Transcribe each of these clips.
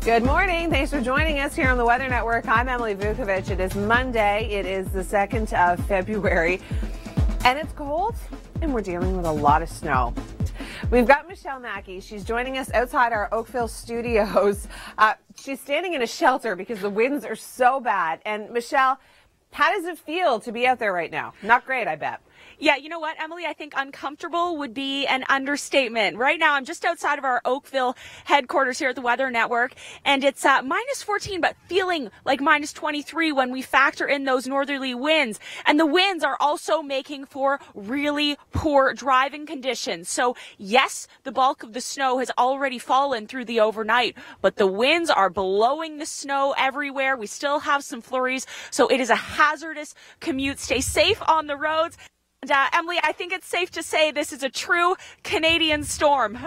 Good morning. Thanks for joining us here on the Weather Network. I'm Emily Vukovic. It is Monday. It is the 2nd of February, and it's cold, and we're dealing with a lot of snow. We've got Michelle Mackey. She's joining us outside our Oakville studios. She's standing in a shelter because the winds are so bad. And Michelle, how does it feel to be out there right now? Not great, I bet. Yeah, you know what, Emily? I think uncomfortable would be an understatement. Right now, I'm just outside of our Oakville headquarters here at the Weather Network, and it's minus 14, but feeling like minus 23 when we factor in those northerly winds. And the winds are also making for really poor driving conditions. So, yes, the bulk of the snow has already fallen through the overnight, but the winds are blowing the snow everywhere. We still have some flurries, so it is a hazardous commute. Stay safe on the roads. And Emily, I think it's safe to say this is a true Canadian storm.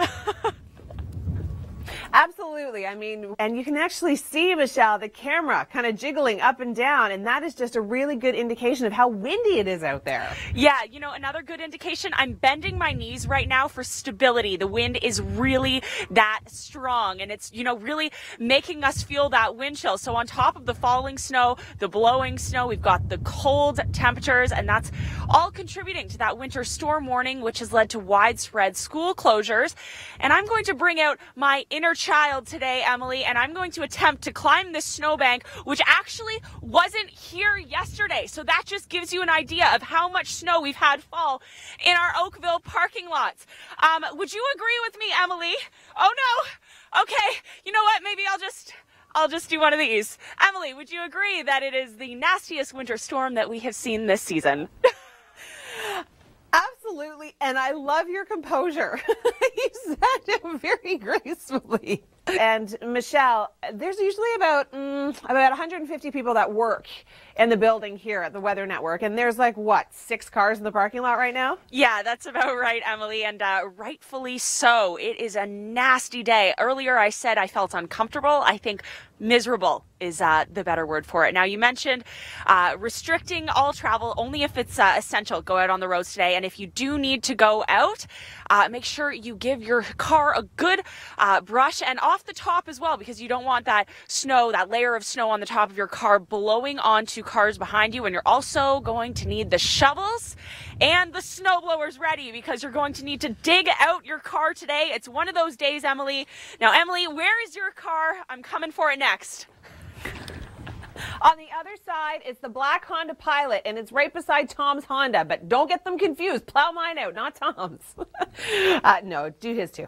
Absolutely. I mean, and you can actually see, Michelle, the camera kind of jiggling up and down, and that is just a really good indication of how windy it is out there. Yeah, you know, another good indication, I'm bending my knees right now for stability. The wind is really that strong, and it's, you know, really making us feel that wind chill. So on top of the falling snow, the blowing snow, we've got the cold temperatures, and that's all contributing to that winter storm warning, which has led to widespread school closures. And I'm going to bring out my inner child today, Emily, and I'm going to attempt to climb this snowbank, which actually wasn't here yesterday. So that just gives you an idea of how much snow we've had fall in our Oakville parking lots. Would you agree with me, Emily? Oh no. Okay. You know what? Maybe I'll just do one of these. Emily, would you agree that it is the nastiest winter storm that we have seen this season? Absolutely, and I love your composure. You said it very gracefully. And Michelle, there's usually about 150 people that work in the building here at the Weather Network, and there's like, what, 6 cars in the parking lot right now? Yeah, that's about right, Emily, and rightfully so. It is a nasty day. Earlier I said I felt uncomfortable. I think miserable is the better word for it. Now, you mentioned restricting all travel only if it's essential. Go out on the roads today, and if you do need to go out, make sure you give your car a good brush, and off the top as well, because you don't want that snow, that layer of snow on the top of your car blowing onto cars behind you. And you're also going to need the shovels and the snow blowers ready, because you're going to need to dig out your car today. It's one of those days, Emily. Now, Emily, where is your car? I'm coming for it next. On the other side, it's the black Honda Pilot, and it's right beside Tom's Honda. But don't get them confused. Plow mine out, not Tom's. No, do his too.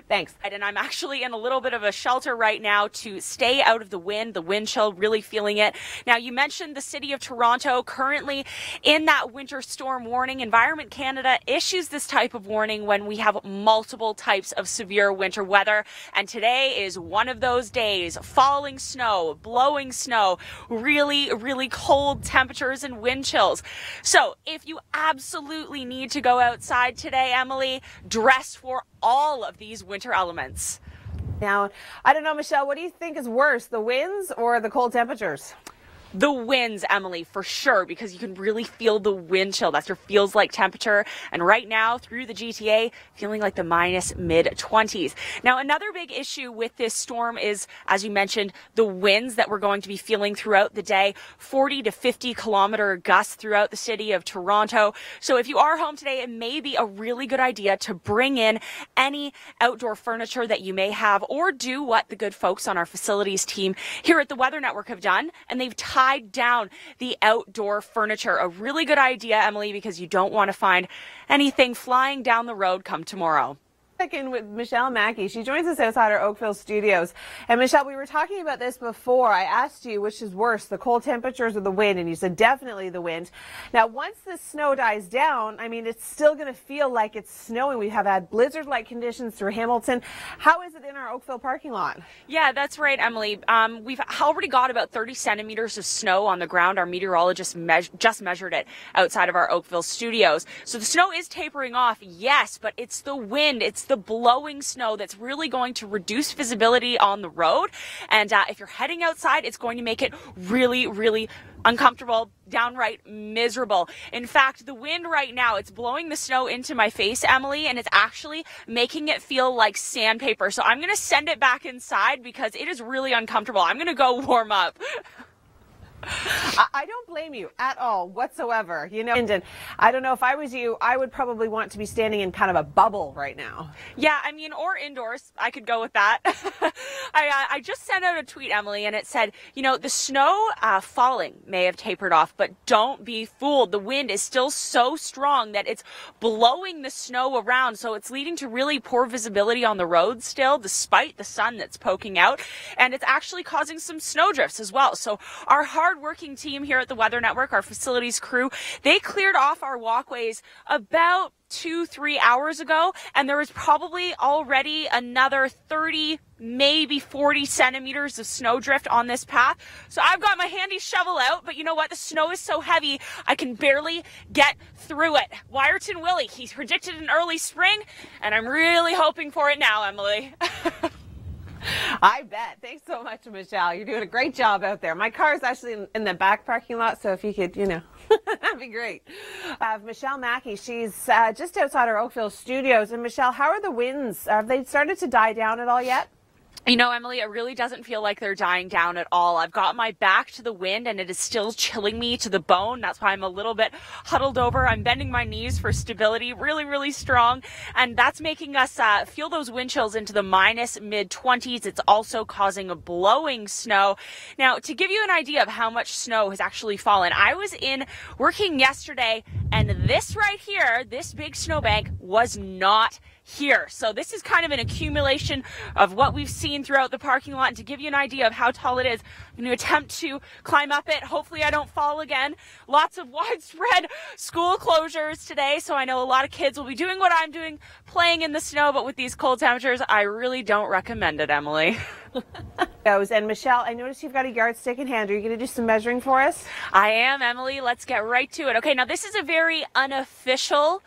Thanks. And I'm actually in a little bit of a shelter right now to stay out of the wind chill, really feeling it. Now, you mentioned the city of Toronto currently in that winter storm warning. Environment Canada issues this type of warning when we have multiple types of severe winter weather. And today is one of those days. Falling snow, blowing snow, really, really cold temperatures and wind chills. So if you absolutely need to go outside today, Emily, dress for all of these winter elements. Now, I don't know, Michelle, what do you think is worse, the winds or the cold temperatures? The winds, Emily, for sure, because you can really feel the wind chill. That's your feels like temperature. And right now through the GTA, feeling like the minus mid-20s. Now, another big issue with this storm is, as you mentioned, the winds that we're going to be feeling throughout the day, 40 to 50 kilometer gusts throughout the city of Toronto. So if you are home today, it may be a really good idea to bring in any outdoor furniture that you may have, or do what the good folks on our facilities team here at the Weather Network have done, and they've tied down the outdoor furniture. A really good idea, Emily, because you don't want to find anything flying down the road come tomorrow. Check in with Michelle Mackey. She joins us outside our Oakville studios. And Michelle, we were talking about this before. I asked you which is worse, the cold temperatures or the wind, and you said definitely the wind. Now, once the snow dies down, I mean, it's still going to feel like it's snowing. We have had blizzard-like conditions through Hamilton. How is it in our Oakville parking lot? Yeah, that's right, Emily. We've already got about 30 centimeters of snow on the ground. Our meteorologist just measured it outside of our Oakville studios. So the snow is tapering off, yes, but it's the wind. It's the blowing snow that's really going to reduce visibility on the road. And if you're heading outside, it's going to make it really, really uncomfortable, downright miserable. In fact, the wind right now, it's blowing the snow into my face, Emily, and it's actually making it feel like sandpaper. So I'm going to send it back inside because it is really uncomfortable. I'm going to go warm up. I don't blame you at all whatsoever. You know, and I don't know, if I was you, I would probably want to be standing in kind of a bubble right now. Yeah, I mean, or indoors. I could go with that. I just sent out a tweet, Emily, and it said, you know, the snow falling may have tapered off, but don't be fooled. The wind is still so strong that it's blowing the snow around, so it's leading to really poor visibility on the road still, despite the sun that's poking out, and it's actually causing some snow drifts as well. So our hard-working team here at the Weather Network, our facilities crew, they cleared off our walkways about 2-3 hours ago, and there was probably already another 30, maybe 40 centimeters of snowdrift on this path. So I've got my handy shovel out, but you know what? The snow is so heavy, I can barely get through it. Wyerton Willie, he's predicted an early spring, and I'm really hoping for it now, Emily. I bet. Thanks so much, Michelle. You're doing a great job out there. My car is actually in the back parking lot, so if you could, you know, that'd be great. Michelle Mackey, she's just outside our Oakville studios. And Michelle, how are the winds? Have they started to die down at all yet? You know, Emily, it really doesn't feel like they're dying down at all. I've got my back to the wind and it is still chilling me to the bone. That's why I'm a little bit huddled over. I'm bending my knees for stability, really, really strong. And that's making us feel those wind chills into the minus mid-20s. It's also causing a blowing snow. Now, to give you an idea of how much snow has actually fallen, I was in working yesterday and this right here, this big snowbank was not here. So this is kind of an accumulation of what we've seen throughout the parking lot. And to give you an idea of how tall it is, I'm going to attempt to climb up it. Hopefully I don't fall again. Lots of widespread school closures today. So I know a lot of kids will be doing what I'm doing, playing in the snow. But with these cold temperatures, I really don't recommend it, Emily. And Michelle, I noticed you've got a yardstick in hand. Are you going to do some measuring for us? I am, Emily. Let's get right to it. Okay, now this is a very unofficial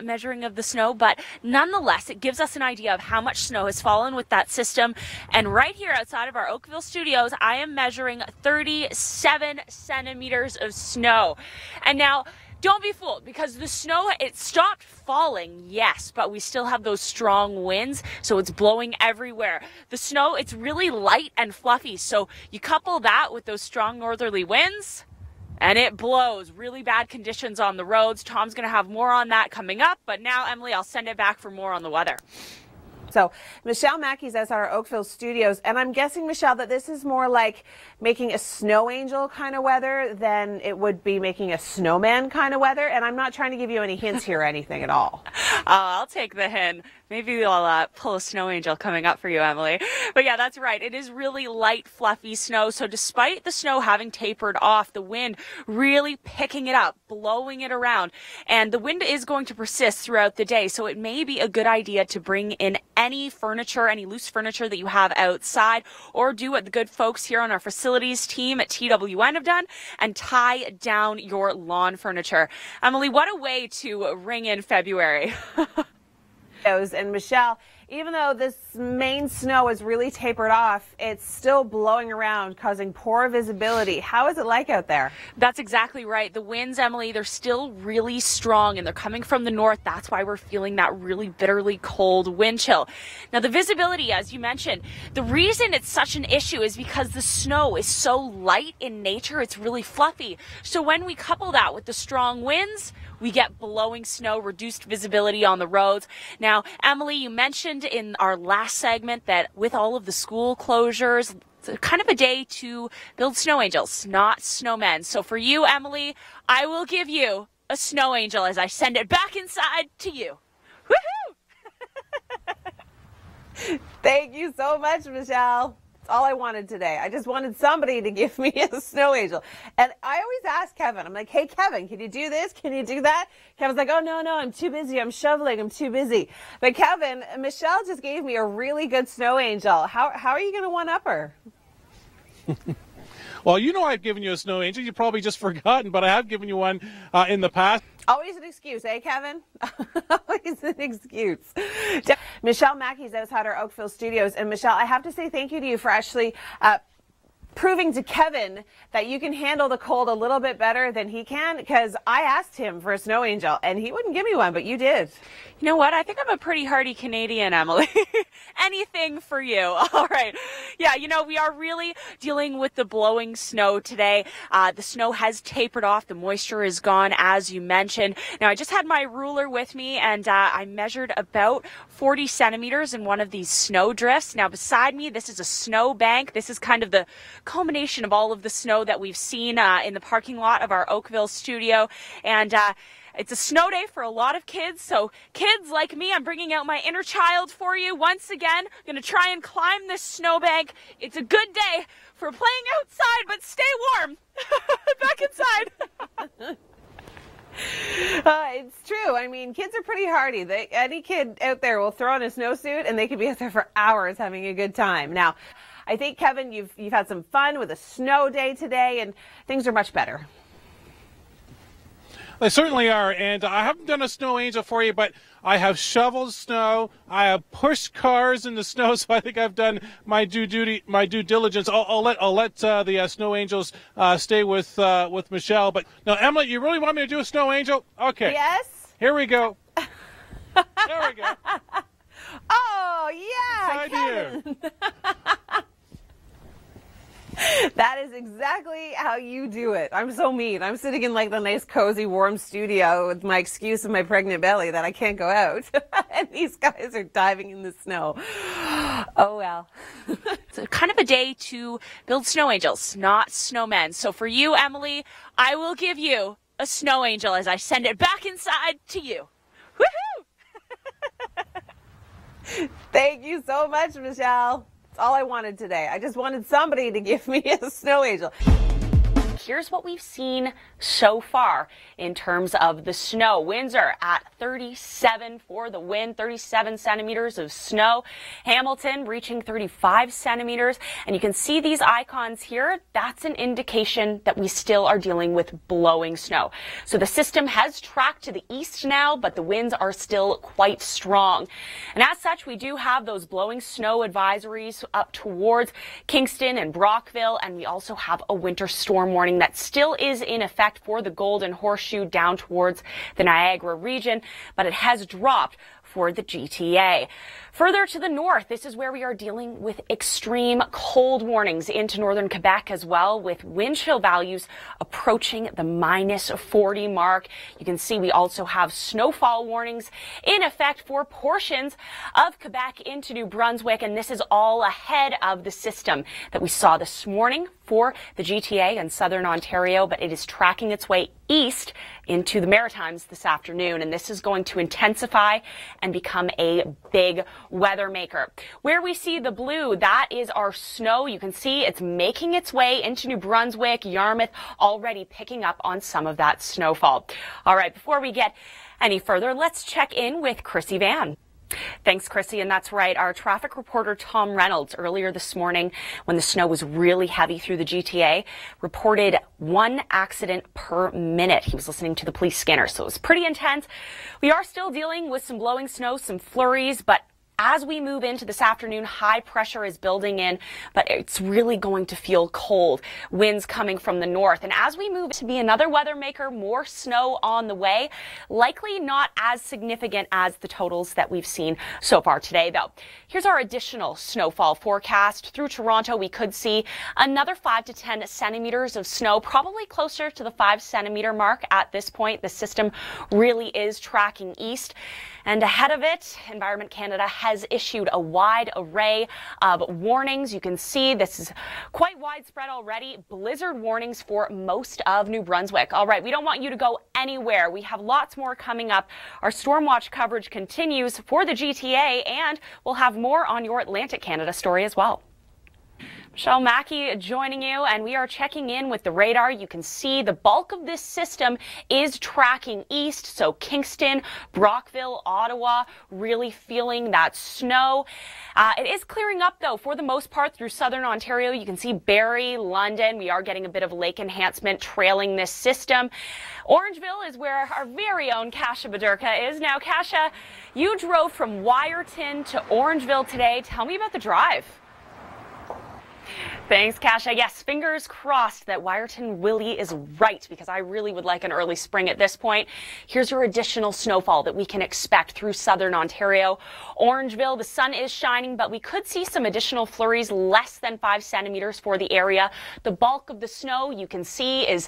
measuring of the snow, but nonetheless, it gives us an idea of how much snow has fallen with that system. And right here outside of our Oakville studios, I am measuring 37 centimeters of snow. And now, don't be fooled, because the snow, it stopped falling, yes, but we still have those strong winds, so it's blowing everywhere. The snow, it's really light and fluffy, so you couple that with those strong northerly winds, and it blows. Really bad conditions on the roads. Tom's going to have more on that coming up, but now, Emily, I'll send it back for more on the weather. So Michelle Mackey's outside our Oakville studios, and I'm guessing, Michelle, that this is more like making a snow angel kind of weather than it would be making a snowman kind of weather. And I'm not trying to give you any hints here or anything at all. I'll take the hint. Maybe I'll pull a snow angel coming up for you, Emily. But yeah, that's right. It is really light, fluffy snow. So despite the snow having tapered off, the wind really picking it up, blowing it around. And the wind is going to persist throughout the day. So it may be a good idea to bring in any furniture, any loose furniture that you have outside, or do what the good folks here on our facilities team at TWN have done and tie down your lawn furniture. Emily, what a way to ring in February. And Michelle, even though this main snow is really tapered off, it's still blowing around, causing poor visibility. How is it like out there? That's exactly right. The winds, Emily, they're still really strong and they're coming from the north. That's why we're feeling that really bitterly cold wind chill. Now, the visibility, as you mentioned, the reason it's such an issue is because the snow is so light in nature. It's really fluffy. So when we couple that with the strong winds, we get blowing snow, reduced visibility on the roads. Now, Emily, you mentioned in our last segment that with all of the school closures, it's kind of a day to build snow angels, not snowmen. So for you, Emily, I will give you a snow angel as I send it back inside to you. Woohoo! Thank you so much, Michelle. That's all I wanted today. I just wanted somebody to give me a snow angel. And I always ask Kevin, I'm like, hey, Kevin, can you do this? Can you do that? Kevin's like, oh, no, I'm too busy. I'm shoveling. I'm too busy. But Kevin, Michelle just gave me a really good snow angel. How are you going to one-up her? Well, you know I've given you a snow angel. You've probably just forgotten, but I have given you one in the past. Always an excuse, eh, Kevin? Always an excuse. Michelle Mackey's outside our Oakville studios. And Michelle, I have to say thank you to you for actually proving to Kevin that you can handle the cold a little bit better than he can, because I asked him for a snow angel and he wouldn't give me one, but you did. You know what? I think I'm a pretty hardy Canadian, Emily. Anything for you. All right. Yeah, you know, we are really dealing with the blowing snow today. The snow has tapered off. The moisture is gone, as you mentioned. Now, I just had my ruler with me, and I measured about 40 centimeters in one of these snow drifts. Now, beside me, this is a snow bank. This is kind of the culmination of all of the snow that we've seen in the parking lot of our Oakville studio. And it's a snow day for a lot of kids, so kids like me, I'm bringing out my inner child for you once again. I'm going to try and climb this snowbank. It's a good day for playing outside, but stay warm. Back inside. It's true. I mean, kids are pretty hardy. Any kid out there will throw on a snowsuit and they could be out there for hours having a good time. Now, I think, Kevin, you've had some fun with a snow day today, and things are much better. They certainly are, and I haven't done a snow angel for you, but I have shoveled snow. I have pushed cars in the snow, so I think I've done my due diligence. I'll let the snow angels stay with Michelle. But now, Emily, you really want me to do a snow angel? Okay. Yes. Here we go. There we go. Oh yeah, Kevin. That is exactly how you do it. I'm so mean. I'm sitting in like the nice, cozy, warm studio with my excuse of my pregnant belly that I can't go out. And these guys are diving in the snow. Oh, well. It's kind of a day to build snow angels, not snowmen. So for you, Emily, I will give you a snow angel as I send it back inside to you. Woohoo! Thank you so much, Michelle. That's all I wanted today. I just wanted somebody to give me a snow angel. Here's what we've seen so far in terms of the snow. Winds are at 37 for the wind, 37 centimeters of snow. Hamilton reaching 35 centimeters. And you can see these icons here. That's an indication that we still are dealing with blowing snow. So the system has tracked to the east now, but the winds are still quite strong. And as such, we do have those blowing snow advisories up towards Kingston and Brockville. And we also have a winter storm warning that still is in effect for the Golden Horseshoe down towards the Niagara region, but it has dropped for the GTA. Further to the north, this is where we are dealing with extreme cold warnings into northern Quebec as well, with wind chill values approaching the -40 mark. You can see we also have snowfall warnings in effect for portions of Quebec into New Brunswick, and this is all ahead of the system that we saw this morning for the GTA and southern Ontario, but it is tracking its way east into the Maritimes this afternoon, and this is going to intensify and become a big weather maker. Where we see the blue, that is our snow. You can see it's making its way into New Brunswick, Yarmouth, already picking up on some of that snowfall. All right, before we get any further, let's check in with Chrissy Van. Thanks, Chrissy. And that's right. Our traffic reporter, Tom Reynolds, earlier this morning, when the snow was really heavy through the GTA, reported 1 accident per minute. He was listening to the police scanner, so it was pretty intense. We are still dealing with some blowing snow, some flurries, but as we move into this afternoon, high pressure is building in, but it's really going to feel cold. Winds coming from the north. And as we move to be another weather maker, more snow on the way, likely not as significant as the totals that we've seen so far today, though. Here's our additional snowfall forecast. Through Toronto, we could see another 5 to 10 centimeters of snow, probably closer to the 5 centimeter mark at this point. The system really is tracking east. And ahead of it, Environment Canada has issued a wide array of warnings. You can see this is quite widespread already. Blizzard warnings for most of New Brunswick. All right, we don't want you to go anywhere. We have lots more coming up. Our Storm Watch coverage continues for the GTA, and we'll have more on your Atlantic Canada story as well. Mackey joining you, and we are checking in with the radar. You can see the bulk of this system is tracking east, so Kingston, Brockville, Ottawa, really feeling that snow. It is clearing up, though, for the most part through southern Ontario. You can see Barrie, London. We are getting a bit of lake enhancement trailing this system. Orangeville is where our very own Kasia Badurka is. Now, Kasia, you drove from Wyerton to Orangeville today. Tell me about the drive. Thanks, Kasia. Yes, fingers crossed that Wyerton Willie is right, because I really would like an early spring at this point. Here's your additional snowfall that we can expect through southern Ontario. Orangeville, the sun is shining, but we could see some additional flurries, less than 5 centimeters for the area. The bulk of the snow you can see is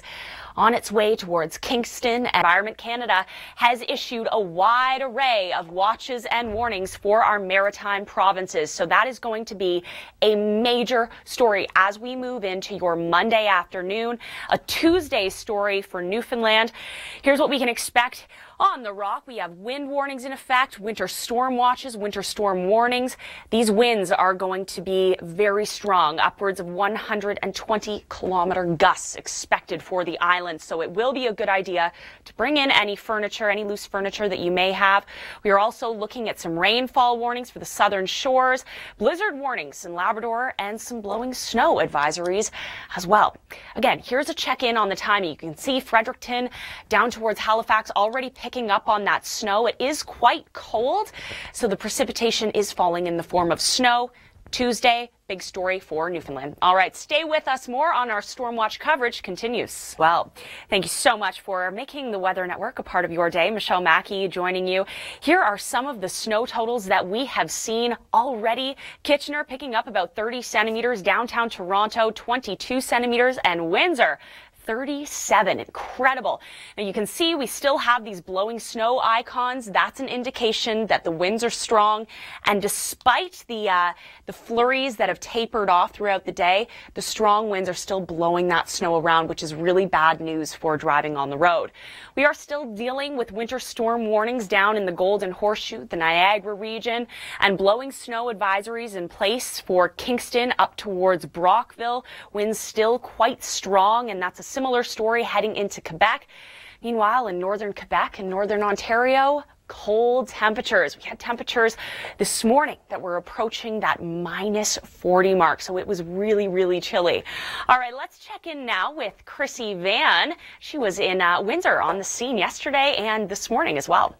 on its way towards Kingston. Environment Canada has issued a wide array of watches and warnings for our maritime provinces. So that is going to be a major story as we move into your Monday afternoon. A Tuesday story for Newfoundland. Here's what we can expect. On the Rock, we have wind warnings in effect, winter storm watches, winter storm warnings. These winds are going to be very strong, upwards of 120-kilometer gusts expected for the island. So it will be a good idea to bring in any furniture, any loose furniture that you may have. We are also looking at some rainfall warnings for the southern shores, blizzard warnings in Labrador, and some blowing snow advisories as well. Again, here's a check-in on the timing. You can see Fredericton down towards Halifax already picking up on that snow. It is quite cold, so the precipitation is falling in the form of snow. Tuesday, big story for Newfoundland. All right, stay with us. More on our Storm Watch coverage continues. Well, thank you so much for making the Weather Network a part of your day. Mackey joining you. Here are some of the snow totals that we have seen already. Kitchener picking up about 30 centimeters, downtown Toronto 22 centimeters, and Windsor 37. Incredible. Now you can see we still have these blowing snow icons. That's an indication that the winds are strong. And despite the flurries that have tapered off throughout the day, the strong winds are still blowing that snow around, which is really bad news for driving on the road. We are still dealing with winter storm warnings down in the Golden Horseshoe, the Niagara region, and blowing snow advisories in place for Kingston up towards Brockville. Winds still quite strong, and that's a similar story heading into Quebec. Meanwhile, in northern Quebec and northern Ontario, cold temperatures. We had temperatures this morning that were approaching that minus 40 mark, so it was really, really chilly. All right, let's check in now with Chrissy Van. She was in Windsor on the scene yesterday and this morning as well.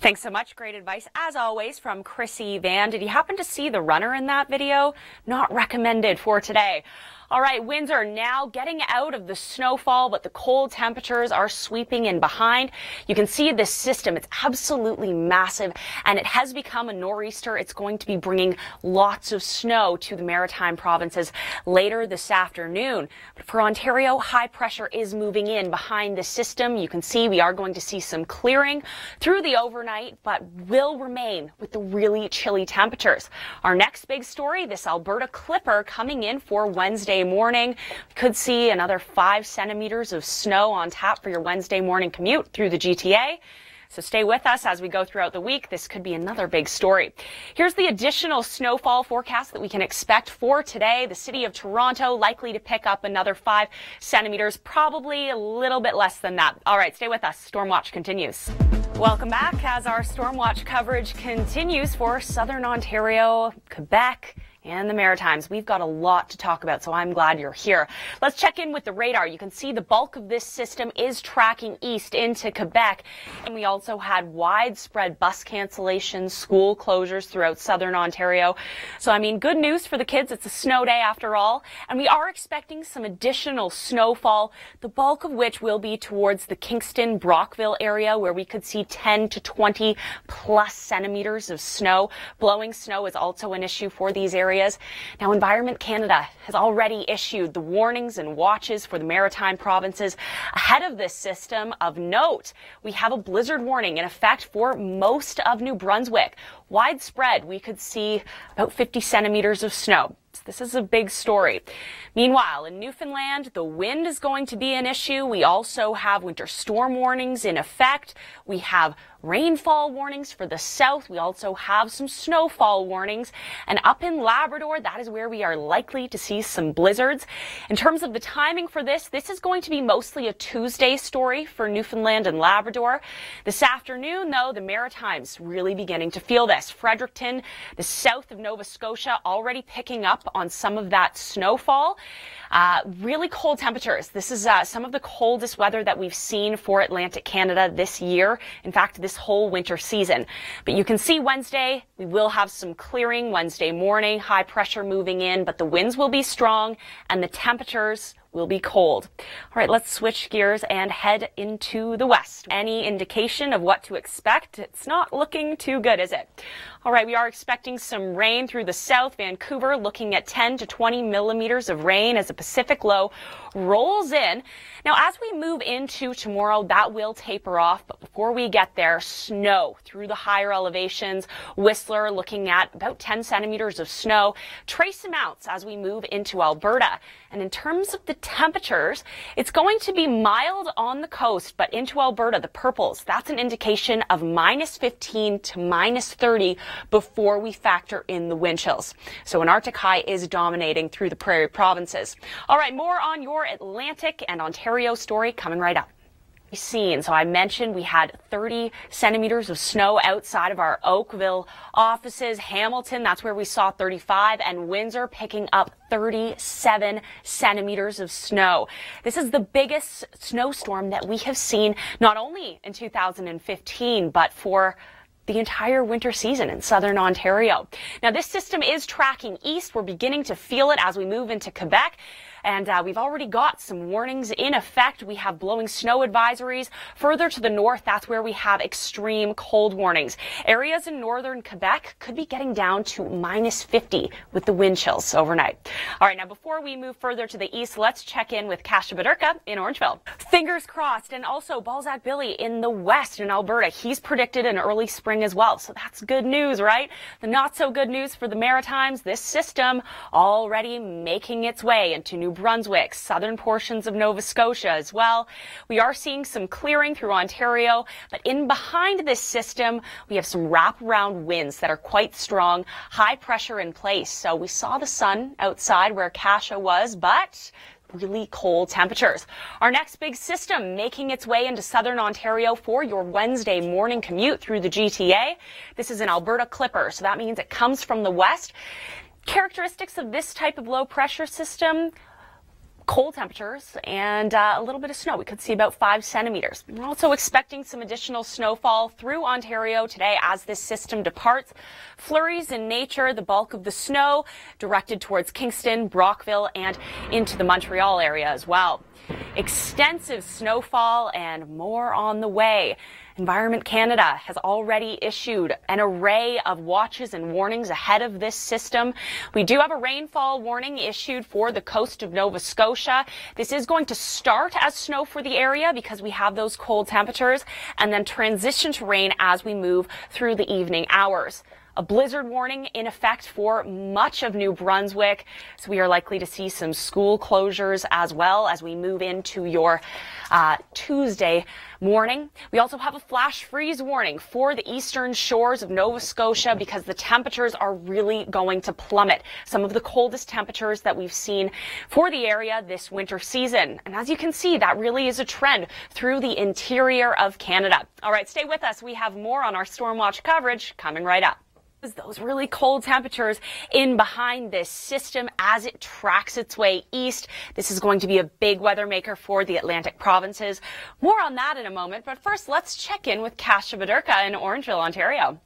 Thanks so much. Great advice, as always, from Chrissy Van. Did you happen to see the runner in that video? Not recommended for today. All right, Windsor now getting out of the snowfall, but the cold temperatures are sweeping in behind. You can see this system. It's absolutely massive, and it has become a nor'easter. It's going to be bringing lots of snow to the maritime provinces later this afternoon. But for Ontario, high pressure is moving in behind the system. You can see we are going to see some clearing through the overnight, but will remain with the really chilly temperatures. Our next big story, this Alberta Clipper coming in for Wednesday morning. We could see another 5 centimeters of snow on tap for your Wednesday morning commute through the GTA. So stay with us as we go throughout the week. This could be another big story. Here's the additional snowfall forecast that we can expect for today. The city of Toronto likely to pick up another 5 centimeters, probably a little bit less than that. All right, stay with us. Storm Watch continues. Welcome back as our Storm Watch coverage continues for southern Ontario, Quebec, and the Maritimes. We've got a lot to talk about, so I'm glad you're here. Let's check in with the radar. You can see the bulk of this system is tracking east into Quebec, and we also had widespread bus cancellations, school closures throughout southern Ontario. So, I mean, good news for the kids. It's a snow day after all, and we are expecting some additional snowfall, the bulk of which will be towards the Kingston, Brockville area, where we could see 10 to 20 plus centimeters of snow. Blowing snow is also an issue for these areas. Now, Environment Canada has already issued the warnings and watches for the maritime provinces ahead of this system. Of note, we have a blizzard warning in effect for most of New Brunswick. Widespread, we could see about 50 centimeters of snow. This is a big story. Meanwhile, in Newfoundland, the wind is going to be an issue. We also have winter storm warnings in effect. We have rainfall warnings for the south. We also have some snowfall warnings. And up in Labrador, that is where we are likely to see some blizzards. In terms of the timing for this is going to be mostly a Tuesday story for Newfoundland and Labrador. This afternoon, though, the Maritimes really beginning to feel this. Fredericton, the south of Nova Scotia, already picking up on some of that snowfall. Really cold temperatures. This is some of the coldest weather that we've seen for Atlantic Canada this year. In fact, this whole winter season. But you can see Wednesday, we will have some clearing Wednesday morning, high pressure moving in, but the winds will be strong and the temperatures will be cold. All right, let's switch gears and head into the west. Any indication of what to expect? It's not looking too good, is it? All right, we are expecting some rain through the south. Vancouver looking at 10 to 20 millimeters of rain as the Pacific low rolls in. Now, as we move into tomorrow, that will taper off. But before we get there, snow through the higher elevations. Whistler looking at about 10 centimeters of snow. Trace amounts as we move into Alberta. And in terms of the temperatures, it's going to be mild on the coast, but into Alberta, the purples, that's an indication of minus 15 to minus 30 before we factor in the wind chills. So an Arctic high is dominating through the prairie provinces. All right, more on your Atlantic and Ontario story coming right up. Seen. So I mentioned we had 30 centimeters of snow outside of our Oakville offices. Hamilton, that's where we saw 35, and Windsor picking up 37 centimeters of snow. This is the biggest snowstorm that we have seen not only in 2015, but for the entire winter season in southern Ontario. Now, this system is tracking east. We're beginning to feel it as we move into Quebec. And we've already got some warnings in effect. We have blowing snow advisories. Further to the north, that's where we have extreme cold warnings. Areas in northern Quebec could be getting down to minus 50 with the wind chills overnight. All right, now before we move further to the east, let's check in with Kasia Badurka in Orangeville. Fingers crossed. And also Balzac Billy in the west in Alberta. He's predicted an early spring as well. So that's good news, right? The not so good news for the Maritimes, this system already making its way into New Brunswick, southern portions of Nova Scotia as well. We are seeing some clearing through Ontario, but in behind this system, we have some wraparound winds that are quite strong, high pressure in place. So we saw the sun outside where Kasia was, but really cold temperatures. Our next big system making its way into southern Ontario for your Wednesday morning commute through the GTA. This is an Alberta Clipper, so that means it comes from the west. Characteristics of this type of low pressure system: cold temperatures and a little bit of snow. We could see about 5 centimeters. We're also expecting some additional snowfall through Ontario today as this system departs. Flurries in nature, the bulk of the snow directed towards Kingston, Brockville, and into the Montreal area as well. Extensive snowfall and more on the way. Environment Canada has already issued an array of watches and warnings ahead of this system. We do have a rainfall warning issued for the coast of Nova Scotia. This is going to start as snow for the area because we have those cold temperatures, and then transition to rain as we move through the evening hours. A blizzard warning in effect for much of New Brunswick. So we are likely to see some school closures as well as we move into your Tuesday morning. We also have a flash freeze warning for the eastern shores of Nova Scotia because the temperatures are really going to plummet. Some of the coldest temperatures that we've seen for the area this winter season. And as you can see, that really is a trend through the interior of Canada. All right, stay with us. We have more on our Storm Watch coverage coming right up. Those really cold temperatures in behind this system as it tracks its way east. This is going to be a big weather maker for the Atlantic provinces. More on that in a moment, but first let's check in with Kasia Badurka in Orangeville, Ontario.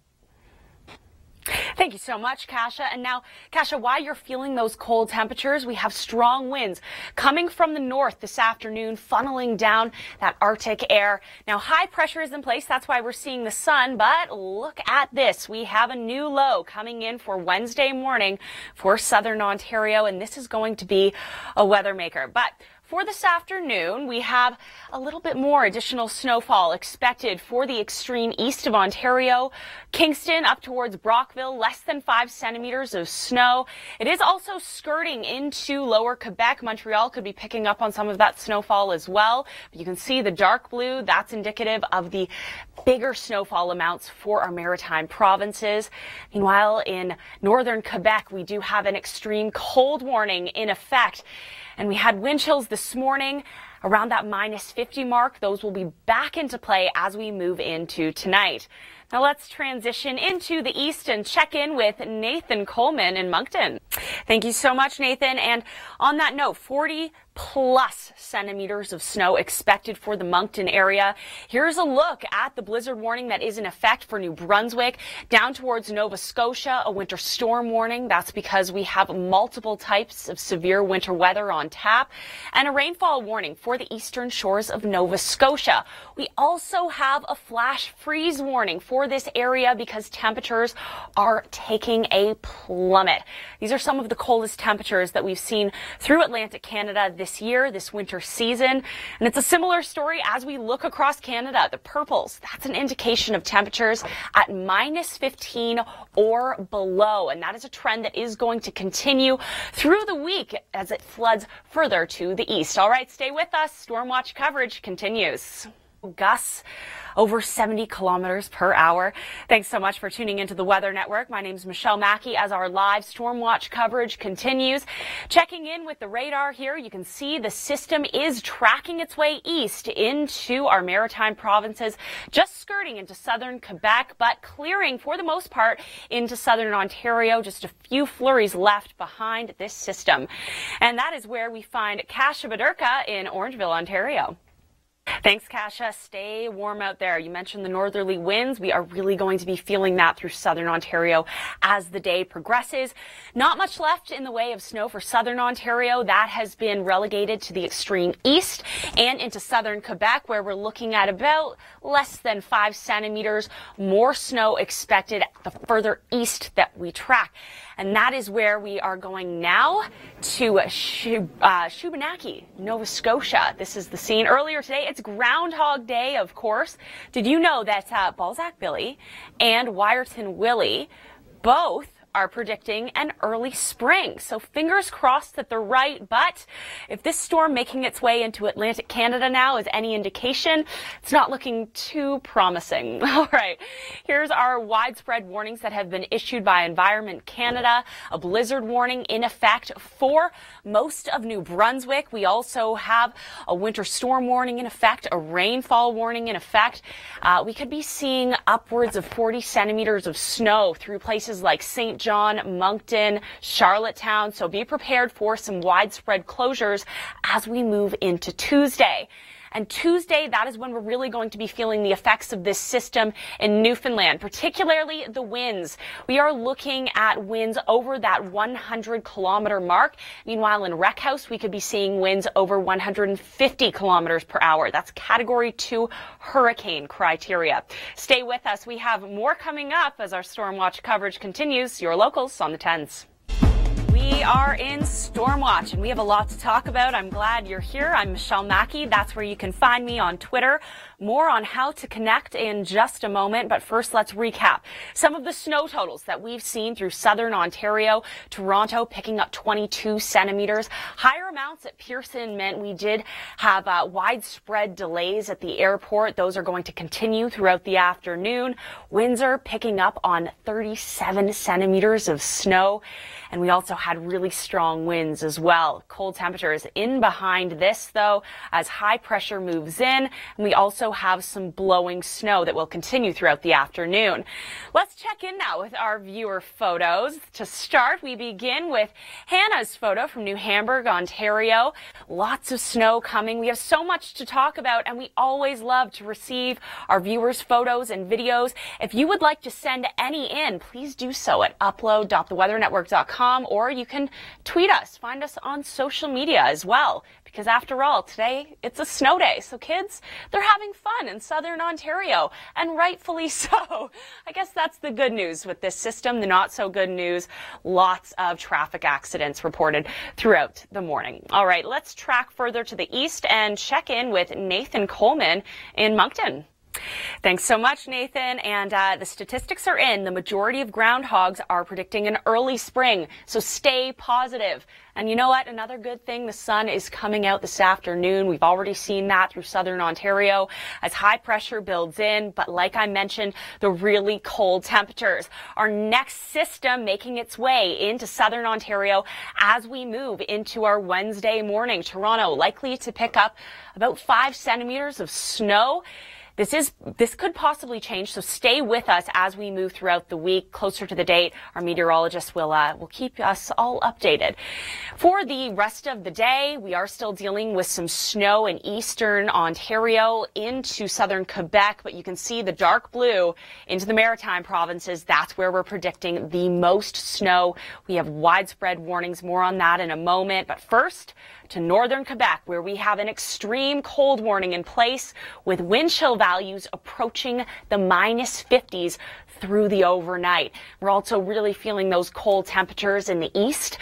Thank you so much, Kasia. And now, Kasia, while you're feeling those cold temperatures, we have strong winds coming from the north this afternoon, funneling down that Arctic air. Now, high pressure is in place. That's why we're seeing the sun. But look at this. We have a new low coming in for Wednesday morning for southern Ontario, and this is going to be a weather maker. But for this afternoon, we have a little bit more additional snowfall expected for the extreme east of Ontario. Kingston up towards Brockville, less than 5 centimeters of snow. It is also skirting into lower Quebec. Montreal could be picking up on some of that snowfall as well. But you can see the dark blue. That's indicative of the bigger snowfall amounts for our maritime provinces. Meanwhile, in northern Quebec, we do have an extreme cold warning in effect. And we had wind chills this morning around that -50 mark. Those will be back into play as we move into tonight. Now let's transition into the east and check in with Nathan Coleman in Moncton. Thank you so much, Nathan. And on that note, 40+ centimeters of snow expected for the Moncton area. Here's a look at the blizzard warning that is in effect for New Brunswick. Down towards Nova Scotia, a winter storm warning. That's because we have multiple types of severe winter weather on tap. And a rainfall warning for the eastern shores of Nova Scotia. We also have a flash freeze warning for this area because temperatures are taking a plummet. These are some of the coldest temperatures that we've seen through Atlantic Canada this year, this winter season. And it's a similar story as we look across Canada. The purples, that's an indication of temperatures at -15 or below. And that is a trend that is going to continue through the week as it floods further to the east. All right, stay with us. Storm watch coverage continues. Gusts over 70 kilometers per hour. Thanks so much for tuning into the Weather Network. My name is Michelle Mackey as our live storm watch coverage continues. Checking in with the radar here, you can see the system is tracking its way east into our maritime provinces, just skirting into southern Quebec, but clearing for the most part into southern Ontario. Just a few flurries left behind this system. And that is where we find Kasia Badurka in Orangeville, Ontario. Thanks, Kasia. Stay warm out there. You mentioned the northerly winds. We are really going to be feeling that through southern Ontario as the day progresses. Not much left in the way of snow for southern Ontario. That has been relegated to the extreme east and into southern Quebec, where we're looking at about less than 5 centimeters more snow expected the further east that we track. And that is where we are going now to Shubenacadie, Nova Scotia. This is the scene earlier today. It's Groundhog Day, of course. Did you know that Balzac Billy and Wyerton Willie both are predicting an early spring? So fingers crossed that they're right. But if this storm making its way into Atlantic Canada now is any indication, it's not looking too promising. All right, here's our widespread warnings that have been issued by Environment Canada. A blizzard warning in effect for most of New Brunswick. We also have a winter storm warning in effect, a rainfall warning in effect. We could be seeing upwards of 40 centimeters of snow through places like St. John, Moncton, Charlottetown. So be prepared for some widespread closures as we move into Tuesday. And Tuesday, that is when we're really going to be feeling the effects of this system in Newfoundland, particularly the winds. We are looking at winds over that 100-kilometer mark. Meanwhile, in Wreckhouse, we could be seeing winds over 150 kilometers per hour. That's Category 2 hurricane criteria. Stay with us. We have more coming up as our Storm Watch coverage continues. Your locals on the 10s. We are in Storm Watch, and we have a lot to talk about. I'm glad you're here. I'm Michelle Mackey. That's where you can find me on Twitter. More on how to connect in just a moment, but first let's recap some of the snow totals that we've seen through southern Ontario. Toronto picking up 22 centimeters. Higher amounts at Pearson meant we did have widespread delays at the airport. Those are going to continue throughout the afternoon. Windsor picking up on 37 centimeters of snow. And we also had really strong winds as well. Cold temperatures in behind this, though, as high pressure moves in. And we also have some blowing snow that will continue throughout the afternoon. Let's check in now with our viewer photos. To start, we begin with Hannah's photo from New Hamburg, Ontario. Lots of snow coming. We have so much to talk about, and we always love to receive our viewers' photos and videos. If you would like to send any in, please do so at upload.theweathernetwork.com, or you you can tweet us, find us on social media as well. Because after all, today it's a snow day. So kids, they're having fun in southern Ontario, and rightfully so. I guess that's the good news with this system. The not so good news, lots of traffic accidents reported throughout the morning. All right, let's track further to the east and check in with Nathan Coleman in Moncton. Thanks so much, Nathan. And the statistics are in. The majority of groundhogs are predicting an early spring, so stay positive. And you know what? Another good thing, the sun is coming out this afternoon. We've already seen that through southern Ontario as high pressure builds in. But like I mentioned, the really cold temperatures. Our next system making its way into southern Ontario as we move into our Wednesday morning. Toronto likely to pick up about 5 centimeters of snow. This could possibly change, so stay with us as we move throughout the week. Closer to the date, our meteorologist will keep us all updated. For the rest of the day, we are still dealing with some snow in eastern Ontario into southern Quebec, but you can see the dark blue into the maritime provinces. That's where we're predicting the most snow. We have widespread warnings, more on that in a moment. But first, to northern Quebec, where we have an extreme cold warning in place with wind chill values approaching the -50s through the overnight. We're also really feeling those cold temperatures in the east.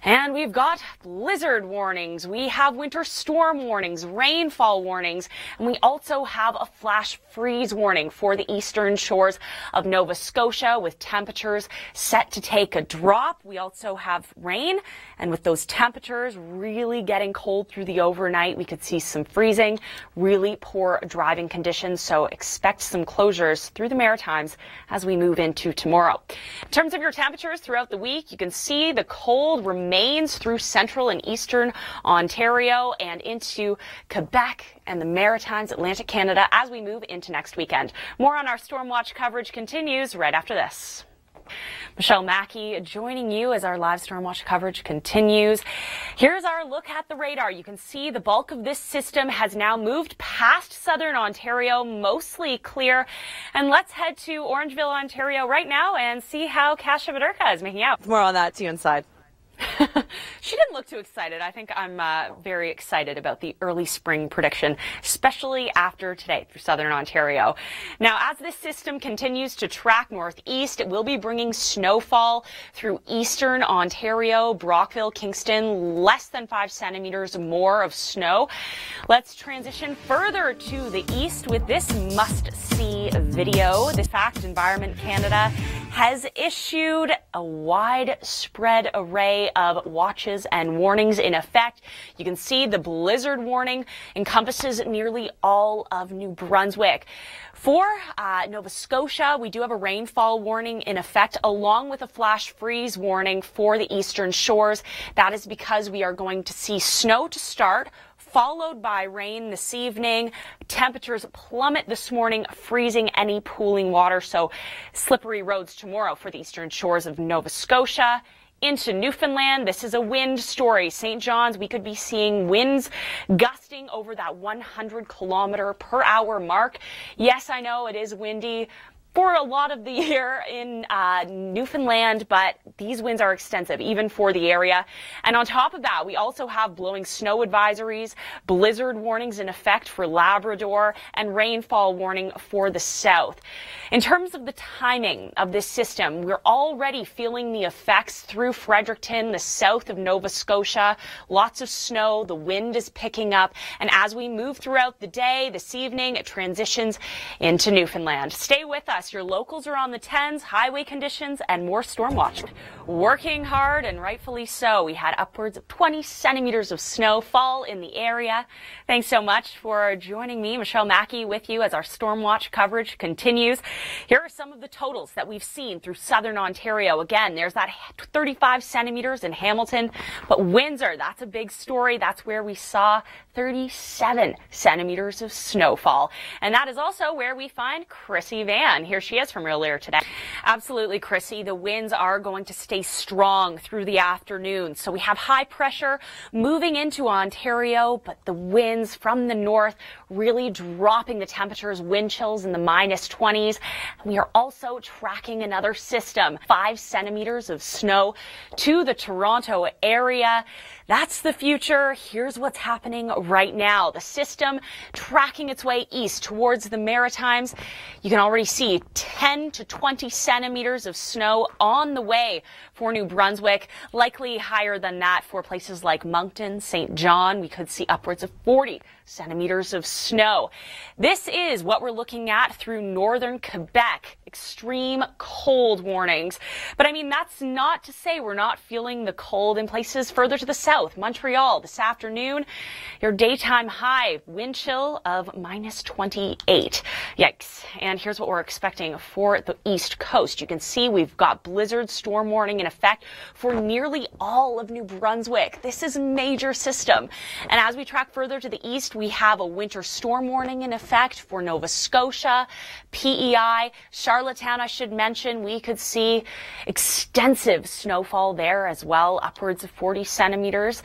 And we've got blizzard warnings, we have winter storm warnings, rainfall warnings, and we also have a flash freeze warning for the eastern shores of Nova Scotia with temperatures set to take a drop. We also have rain, and with those temperatures really getting cold through the overnight, we could see some freezing, really poor driving conditions, so expect some closures through the Maritimes as we move into tomorrow. In terms of your temperatures throughout the week, you can see the cold remains through central and eastern Ontario and into Quebec and the Maritimes, Atlantic Canada as we move into next weekend. More on our Storm Watch coverage continues right after this. Michelle Mackey joining you as our live Storm Watch coverage continues. Here's our look at the radar. You can see the bulk of this system has now moved past southern Ontario, mostly clear. And let's head to Orangeville, Ontario right now and see how Kasia Vaderka is making out. More on that to you inside. She didn't look too excited. I think I'm very excited about the early spring prediction, especially after today through southern Ontario. Now, as this system continues to track northeast, it will be bringing snowfall through eastern Ontario, Brockville, Kingston, less than 5 centimeters more of snow. Let's transition further to the east with this must-see video. In fact, Environment Canada has issued a widespread array of watches and warnings in effect. You can see the blizzard warning encompasses nearly all of New Brunswick. For Nova Scotia, we do have a rainfall warning in effect, along with a flash freeze warning for the eastern shores. That is because we are going to see snow to start, followed by rain this evening. Temperatures plummet this morning, freezing any pooling water, so slippery roads tomorrow for the eastern shores of Nova Scotia. Into Newfoundland, this is a wind story. St. John's, we could be seeing winds gusting over that 100-kilometer-per-hour mark. Yes, I know it is windy for a lot of the year in Newfoundland, but these winds are extensive, even for the area. And on top of that, we also have blowing snow advisories, blizzard warnings in effect for Labrador, and rainfall warning for the south. In terms of the timing of this system, we're already feeling the effects through Fredericton, the south of Nova Scotia. Lots of snow, the wind is picking up, and as we move throughout the day, this evening, it transitions into Newfoundland. Stay with us. Your locals are on the 10s, highway conditions, and more storm watch. Working hard, and rightfully so. We had upwards of 20 centimeters of snow fall in the area. Thanks so much for joining me, Michelle Mackey, with you as our storm watch coverage continues. Here are some of the totals that we've seen through southern Ontario. Again, there's that 35 centimeters in Hamilton, but Windsor, that's a big story. That's where we saw 37 centimeters of snowfall. And that is also where we find Chrissy Van. Here Here she is from earlier today. Absolutely, Chrissy. The winds are going to stay strong through the afternoon. So we have high pressure moving into Ontario, but the winds from the north really dropping the temperatures, wind chills in the -20s. We are also tracking another system, 5 centimeters of snow to the Toronto area. That's the future. Here's what's happening right now. The system tracking its way east towards the Maritimes. You can already see 10 to 20 centimeters of snow on the way for New Brunswick, likely higher than that for places like Moncton, St. John. We could see upwards of 40 centimeters of snow. This is what we're looking at through northern Quebec. Extreme cold warnings. But I mean, that's not to say we're not feeling the cold in places further to the south. Montreal this afternoon, your daytime high wind chill of -28. Yikes. And here's what we're expecting for the east coast. You can see we've got blizzard storm warning in effect for nearly all of New Brunswick. This is a major system. And as we track further to the east, we have a winter storm warning in effect for Nova Scotia, PEI, Charlottetown. I should mention we could see extensive snowfall there as well, upwards of 40 centimeters.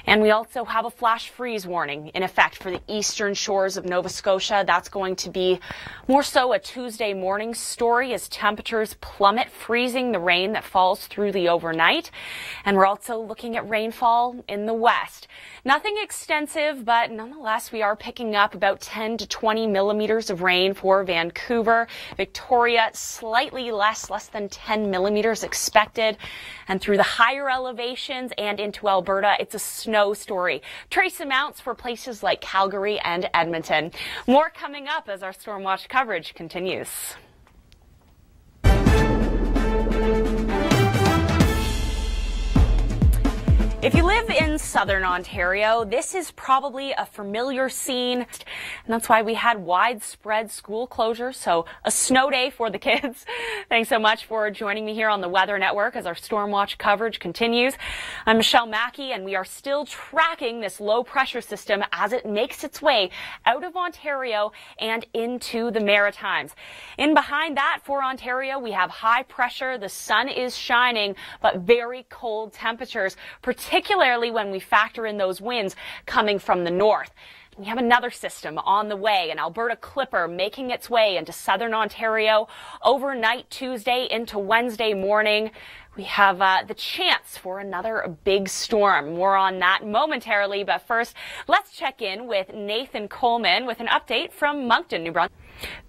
And we also have a flash freeze warning in effect for the eastern shores of Nova Scotia. That's going to be more so a Tuesday morning story as temperatures plummet, freezing the rain that falls through the overnight. And we're also looking at rainfall in the west. Nothing extensive, but nonetheless, we are picking up about 10 to 20 millimeters of rain for Vancouver. Victoria, slightly less than 10 millimeters expected. And through the higher elevations and into Alberta, it's a snow story. Trace amounts for places like Calgary and Edmonton. More coming up as our Storm Watch coverage continues. If you live in southern Ontario, this is probably a familiar scene, and that's why we had widespread school closures, so a snow day for the kids. Thanks so much for joining me here on the Weather Network as our Storm Watch coverage continues. I'm Michelle Mackey, and we are still tracking this low pressure system as it makes its way out of Ontario and into the Maritimes. In behind that for Ontario, we have high pressure. The sun is shining, but very cold temperatures, particularly when we factor in those winds coming from the north. We have another system on the way, an Alberta Clipper making its way into southern Ontario overnight Tuesday into Wednesday morning. We have the chance for another big storm. More on that momentarily, but first, let's check in with Nathan Coleman with an update from Moncton, New Brunswick.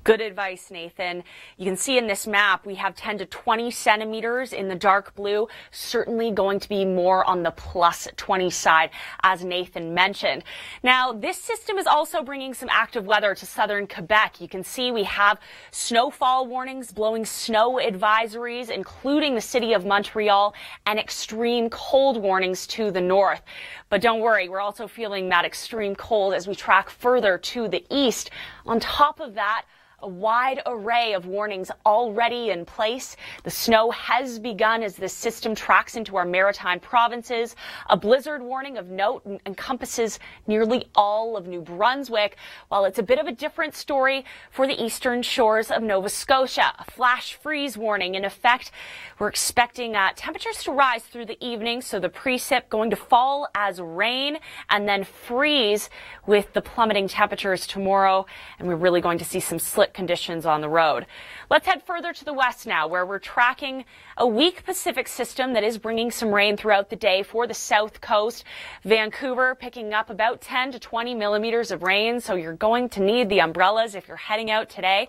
Good advice, Nathan. You can see in this map we have 10 to 20 centimeters in the dark blue, certainly going to be more on the plus 20 side, as Nathan mentioned. Now, this system is also bringing some active weather to southern Quebec. You can see we have snowfall warnings, blowing snow advisories, including the city of Montreal, and extreme cold warnings to the north. But don't worry, we're also feeling that extreme cold as we track further to the east. On top of that, a wide array of warnings already in place. The snow has begun as this system tracks into our maritime provinces. A blizzard warning of note encompasses nearly all of New Brunswick, while it's a bit of a different story for the eastern shores of Nova Scotia. A flash freeze warning in effect. We're expecting temperatures to rise through the evening, so the precip going to fall as rain and then freeze with the plummeting temperatures tomorrow, and we're really going to see some slick conditions on the road. Let's head further to the west now, where we're tracking a weak Pacific system that is bringing some rain throughout the day for the south coast. Vancouver picking up about 10 to 20 millimeters of rain, so you're going to need the umbrellas if you're heading out today,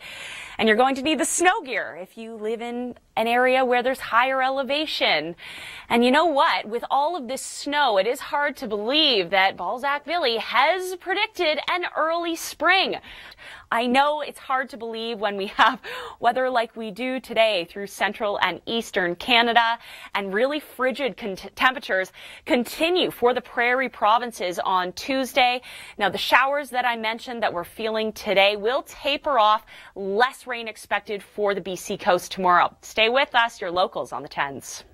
and you're going to need the snow gear if you live in an area where there's higher elevation. And you know what? With all of this snow, it is hard to believe that Balzac-Billy has predicted an early spring. I know it's hard to believe when we have weather like we do today through central and eastern Canada, and really frigid temperatures continue for the prairie provinces on Tuesday. Now, the showers that I mentioned that we're feeling today will taper off. Less rain expected for the BC coast tomorrow. Stay with us, your locals on the 10s.